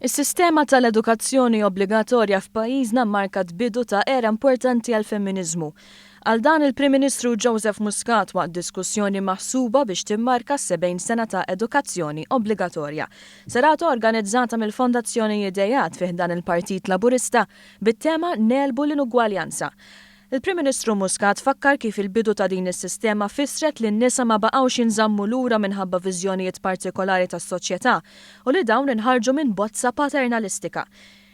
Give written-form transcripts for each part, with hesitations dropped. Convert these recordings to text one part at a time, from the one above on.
Is-sistema tal-edukazzjoni obbligatorja f'pajjiżna mmarkat bidu ta' era importanti għall-femminizmu. Għal dan il-Prim Ministru Joseph Muscat waqt diskussjoni maħsuba biex timmarka 70 sena ta' edukazzjoni obbligatorja. Serata organizzata mill-Fondazzjoni Idejat fih dan il-Partit Laburista bit-tema Nelbu l-inugwaljanza. Il-Prim Ministru Muscat fakkar kif il-bidu ta' din is-sistema fissret li n-nisa ma baqgħux jinżammu lura minħabba viżjonijiet partikolari tas-soċjetà u li dawn inħarġu minn bozza paternalistika.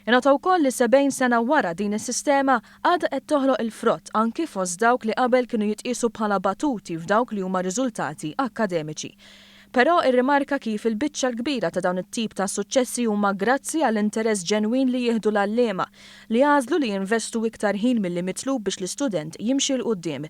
Inota wkoll li 70 sena wara din is-sistema għadha qed toħloq il-frott anki fost dawk li qabel kienu jitqisu bħala batuti f'dawk li huma riżultati akademiċi. Però irrimarka kif il-biċċa l-kbira ta' dawn it-tip ta' suċċessi huma grazzi għall-interess ġenwin li jieħdu l-allema li għażlu li jinvestu iktar ħin milli mitlub biex l-istudent jimxi l qudiem.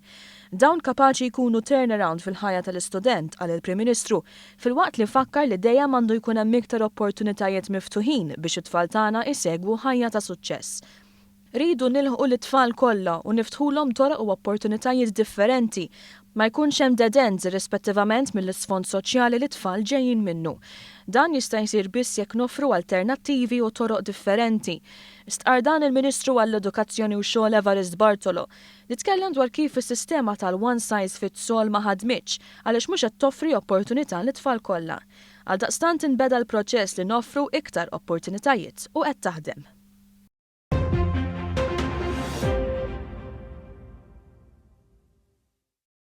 Dawn kapaċi jkunu turnaround fil-ħajja tal-istudent għal il-Prim Ministru fil-waqt li fakkar li dejjem għandu jkun hemm iktar opportunitajiet miftuħin biex it-tfal tagħna jsegwu ħajja ta' suċċess. Ridu nilħu l-tfal kollha u niftħulhom toroq u opportunitajiet differenti ma jkunx hemm dead ends irrispettivament mill-isfond soċjali li tfal ġejjin minnu. Dan jista' jsir biss jekk nofru alternattivi u toroq differenti. Stqar dan il-Ministru għall-Edukazzjoni u Xogħol Evarist Bartolo li tkellem dwar kif is-sistema tal-one size fits all ma ħadmitx għaliex mhux qed toffri opportunità lit-tfal kollha. Għaldaqstant inbeda l-proċess li noffru iktar opportunitajiet u qed taħdem.